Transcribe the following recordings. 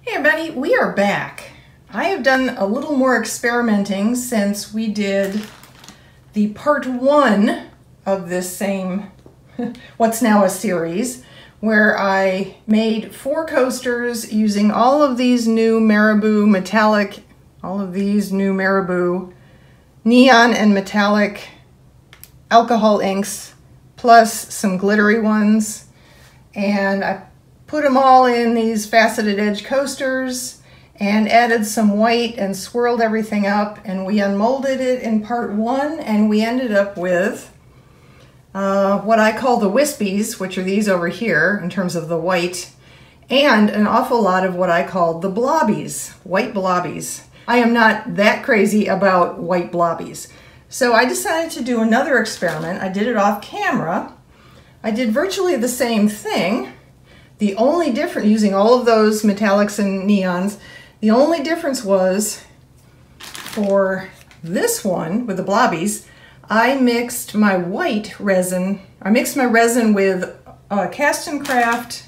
Hey everybody, we are back. I have done a little more experimenting since we did the part 1 of this same what's now a series, where I made 4 coasters using all of these new Marabou metallic, neon and metallic alcohol inks, plus some glittery ones. And I put them all in these faceted edge coasters and added some white and swirled everything up, and we unmolded it in part 1, and we ended up with what I call the wispies, which are these over here in terms of the white, and an awful lot of what I called the blobbies, white blobbies. I am not that crazy about white blobbies. So I decided to do another experiment. I did it off camera. I did virtually the same thing. The only difference, using all of those metallics and neons, the only difference was for this one with the blobbies, I mixed my white resin. I mixed my resin with Cast and Craft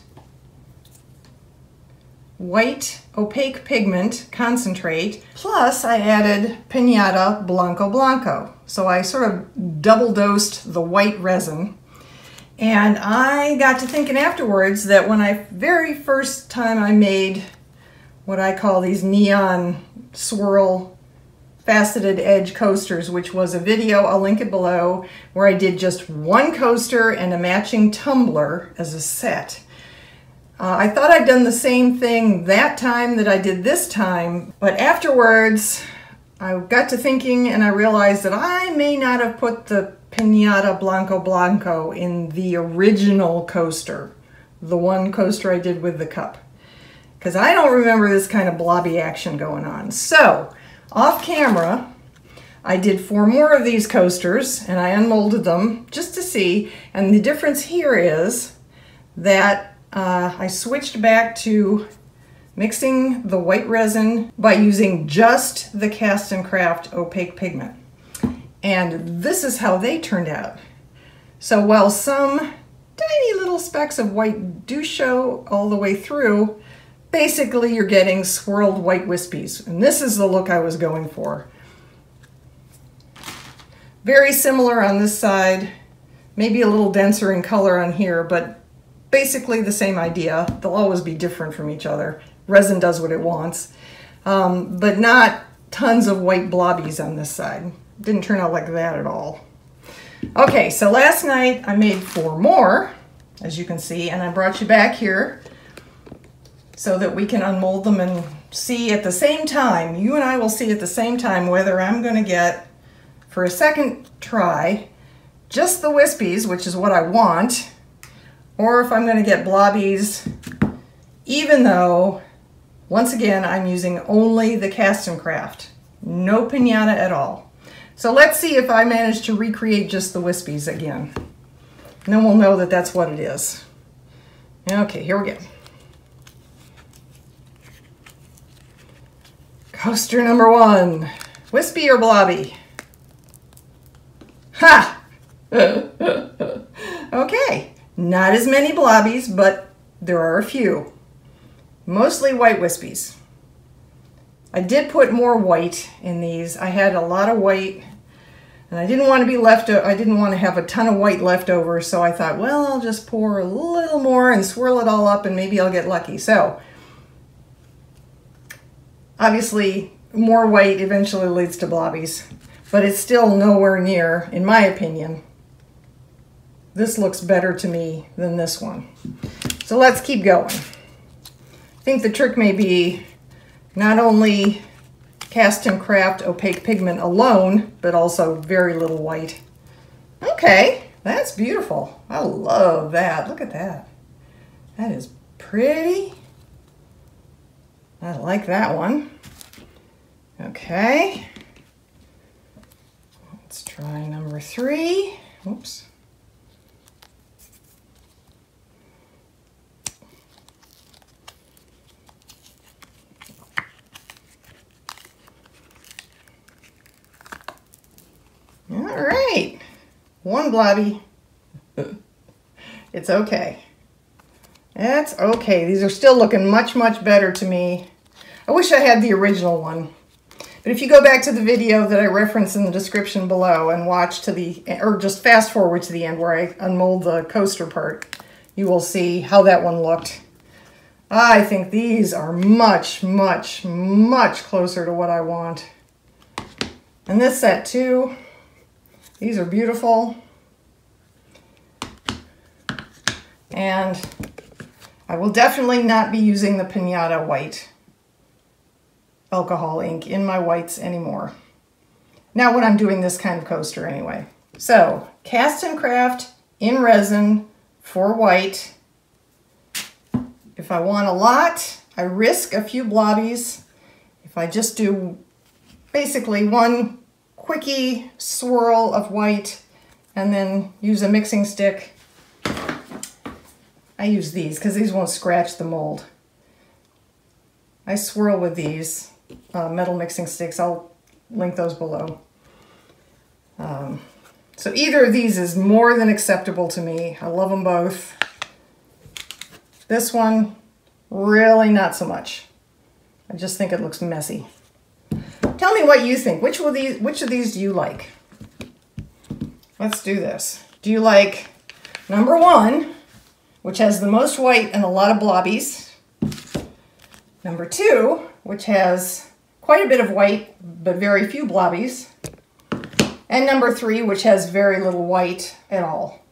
white opaque pigment concentrate, plus I added Pinata Blanco Blanco. So I sort of double dosed the white resin. And I got to thinking afterwards that when very first time I made what I call these neon swirl faceted edge coasters, which was a video, I'll link it below, where I did just one coaster and a matching tumbler as a set. I thought I'd done the same thing that time that I did this time, but afterwards I got to thinking and I realized that I may not have put the Pinata Blanco Blanco in the original coaster, the one coaster I did with the cup, because I don't remember this kind of blobby action going on. So off camera I did 4 more of these coasters and I unmolded them just to see, and the difference here is that I switched back to mixing the white resin by using just the Cast and Craft opaque pigment. And this is how they turned out. So while some tiny little specks of white do show all the way through, basically you're getting swirled white wispies. And this is the look I was going for. Very similar on this side, maybe a little denser in color on here, but basically the same idea. They'll always be different from each other. Resin does what it wants, but not tons of white blobbies on this side. Didn't turn out like that at all. Okay, so last night I made 4 more, as you can see, and I brought you back here so that we can unmold them and see at the same time, you and I will see at the same time whether I'm going to get, for a second try, just the wispies, which is what I want, or if I'm going to get blobbies, even though, once again, I'm using only the Cast and Craft. No Pinata at all. So let's see if I manage to recreate just the wispies again. And then we'll know that that's what it is. Okay, here we go. Coaster number 1. Wispy or blobby? Ha! Okay, not as many blobbies, but there are a few. Mostly white wispies. I did put more white in these. I had a lot of white, and I didn't want to be I didn't want to have a ton of white left over, so I thought, well, I'll just pour a little more and swirl it all up and maybe I'll get lucky. So obviously more white eventually leads to blobbies, but it's still nowhere near, in my opinion. This looks better to me than this one. So let's keep going. I think the trick may be not only Cast and Craft opaque pigment alone, but also very little white. Okay, that's beautiful. I love that. Look at that. That is pretty. I like that one. Okay. Let's try number 3. Oops. All right, 1 blobby. It's okay. That's okay. These are still looking much, much better to me. I wish I had the original one. But if you go back to the video that I referenced in the description below and watch to the, or just fast forward to the end where I unmold the coaster part, you will see how that one looked. I think these are much, much, much closer to what I want. And this set too, these are beautiful. And I will definitely not be using the Pinata White alcohol ink in my whites anymore. Not when I'm doing this kind of coaster anyway. So, Cast and Craft in resin for white. If I want a lot, I risk a few blobbies. If I just do basically one quickie swirl of white and then use a mixing stick, I use these because these won't scratch the mold. I swirl with these metal mixing sticks. I'll link those below. So either of these is more than acceptable to me. I love them both. This one, really not so much. I just think it looks messy. Tell me what you think. Which of these do you like? Let's do this. Do you like number 1, which has the most white and a lot of blobbies? Number 2, which has quite a bit of white but very few blobbies. And number 3, which has very little white at all.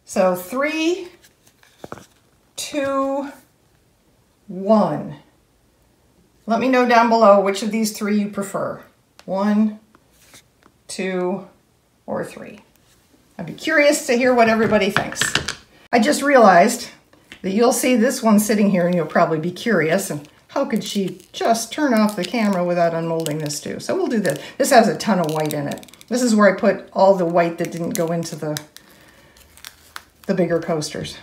So 3, 2, 1. Let me know down below which of these 3 you prefer. 1, 2, or 3. I'd be curious to hear what everybody thinks. I just realized that you'll see this one sitting here and you'll probably be curious, and how could she just turn off the camera without unmolding this too? So we'll do this. This has a ton of white in it. This is where I put all the white that didn't go into the bigger coasters.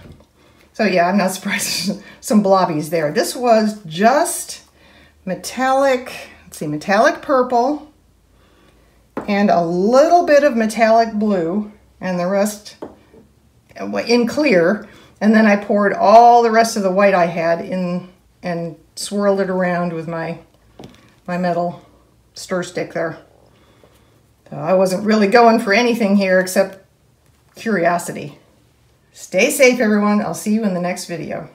So yeah, I'm not surprised. Some blobbies there. This was just metallic, let's see, metallic purple and a little bit of metallic blue and the rest in clear. And then I poured all the rest of the white I had in and swirled it around with my metal stir stick there. So I wasn't really going for anything here except curiosity. Stay safe, everyone. I'll see you in the next video.